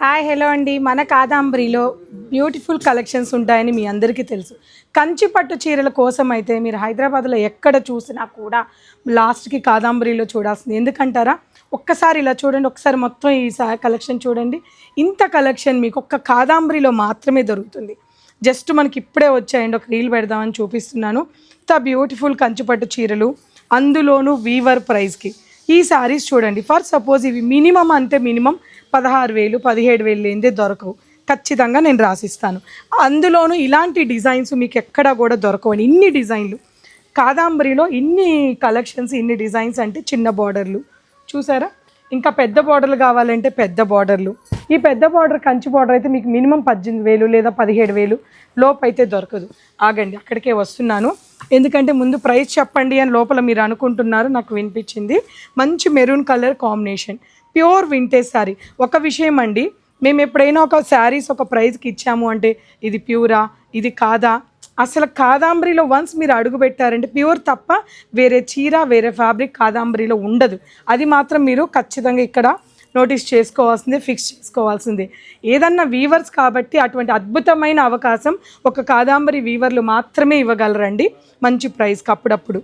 Hi hello అండి. మన కాదాంబరిలో beautiful collections ఉంటాయని మీ అందరికీ తెలుసు. కంచి పట్టు చీరల కోసం అయితే మీరు హైదరాబాద్లో ఎక్కడ చూసినా కూడా లాస్ట్కి కాదాంబరిలో చూడాల్సింది. ఎందుకంటారా, ఒక్కసారి ఇలా చూడండి, ఒకసారి మొత్తం ఈ కలెక్షన్ చూడండి. ఇంత కలెక్షన్ మీకు ఒక్క కాదాంబరిలో మాత్రమే దొరుకుతుంది. జస్ట్ మనకి ఇప్పుడే వచ్చాయండి, ఒక రీల్ పెడదామని చూపిస్తున్నాను. ఇంత బ్యూటిఫుల్ కంచి పట్టు చీరలు, అందులోనూ వీవర్ ప్రైస్కి. ఈ శారీస్ చూడండి, ఫర్ సపోజ్ ఇవి మినిమం అంటే మినిమం 16,000 17,000 లేనిదే దొరకవు. ఖచ్చితంగా నేను రాసిస్తాను. అందులోనూ ఇలాంటి డిజైన్స్ మీకు ఎక్కడా కూడా దొరకవండి. ఇన్ని డిజైన్లు కాదాంబరిలో, ఇన్ని కలెక్షన్స్, ఇన్ని డిజైన్స్ అంటే చిన్న బార్డర్లు చూసారా, ఇంకా పెద్ద బార్డర్లు కావాలంటే పెద్ద బార్డర్లు. ఈ పెద్ద బార్డర్ కంచి బార్డర్ అయితే మీకు మినిమం 18,000 లేదా 17,000 లోపు అయితే దొరకదు. ఆగండి, అక్కడికే వస్తున్నాను. ఎందుకంటే ముందు ప్రైస్ చెప్పండి అని లోపల మీరు అనుకుంటున్నారు, నాకు వినిపించింది. మంచి maroon colour combination, pure vintage sari. ఒక విషయం అండి, మేము ఎప్పుడైనా ఒక శారీస్ ఒక ప్రైస్కి ఇచ్చాము అంటే ఇది ప్యూరా ఇది కాదా, అసలు కాదాంబరిలో వన్స్ మీరు అడుగు పెట్టారంటే ప్యూర్ తప్ప వేరే చీర వేరే ఫ్యాబ్రిక్ కాదాంబరిలో ఉండదు. అది మాత్రం మీరు ఖచ్చితంగా ఇక్కడ నోటీస్ చేసుకోవాల్సిందే, ఫిక్స్ చేసుకోవాల్సిందే. ఏదన్నా వీవర్స్ కాబట్టి అటువంటి అద్భుతమైన అవకాశం ఒక కాదాంబరి వీవర్లు మాత్రమే ఇవ్వగలరండి మంచి ప్రైస్కి. అప్పుడప్పుడు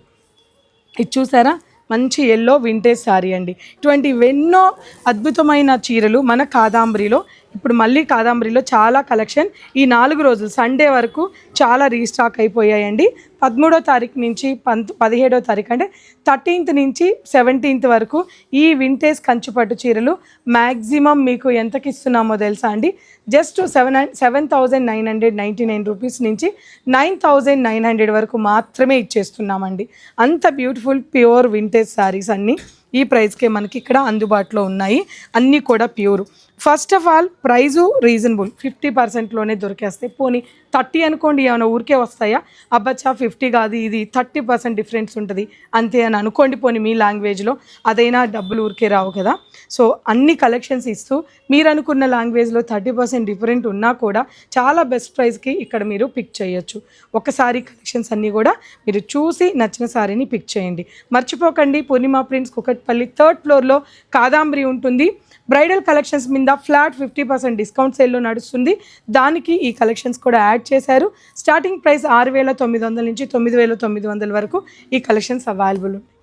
ఇది చూసారా, మంచి ఎల్లో వింటేజ్ శారీ అండి. ఇటువంటి ఎన్నో అద్భుతమైన చీరలు మన కాదాంబరిలో. ఇప్పుడు మళ్ళీ కాదాంబరిలో చాలా కలెక్షన్ ఈ 4 రోజులు సండే వరకు చాలా రీస్టాక్ అయిపోయాయండి. 13వ తారీఖు నుంచి 17వ తారీఖు అంటే 13th నుంచి 17th వరకు ఈ వింటేజ్ కంచిపట్టు చీరలు మ్యాక్సిమం మీకు ఎంతకి ఇస్తున్నామో తెలుసా అండి, జస్ట్ 7,999 రూపీస్ నుంచి 9,900 వరకు మాత్రమే ఇచ్చేస్తున్నామండి. అంత బ్యూటిఫుల్ ప్యూర్ వింటేజ్ శారీస్ అన్నీ ఈ ప్రైస్కే మనకి ఇక్కడ అందుబాటులో ఉన్నాయి. అన్నీ కూడా pure. First of all price reasonable, 50%లోనే దొరికేస్తాయి. పోనీ 30 అనుకోండి, ఏమైనా ఊరికే వస్తాయా, అబ్బచ్చా 50 కాదు ఇది 30% డిఫరెన్స్ ఉంటుంది అంతే అని అనుకోండి. పోనీ మీ లాంగ్వేజ్లో అదైనా డబ్బులు ఊరికే రావు కదా. సో అన్ని కలెక్షన్స్ ఇస్తూ మీరు అనుకున్న లాంగ్వేజ్లో 30% డిఫరెంట్ ఉన్నా కూడా చాలా బెస్ట్ ప్రైస్కి ఇక్కడ మీరు పిక్ చేయొచ్చు. ఒకసారి కలెక్షన్స్ అన్నీ కూడా మీరు చూసి నచ్చిన సారీని పిక్ చేయండి. మర్చిపోకండి, పూర్ణిమ ప్రింట్స్ కుకట్పల్లి 3rd ఫ్లోర్లో కాదాంబరి ఉంటుంది. బ్రైడల్ కలెక్షన్స్ మీద ఫ్లాట్ 50% డిస్కౌంట్ సేల్లో నడుస్తుంది. దానికి ఈ కలెక్షన్స్ కూడా యాడ్ చేశారు. స్టార్టింగ్ ప్రైస్ 6,900 నుంచి 9,900 వరకు ఈ కలెక్షన్స్ అవైలబుల్ ఉన్నాయి.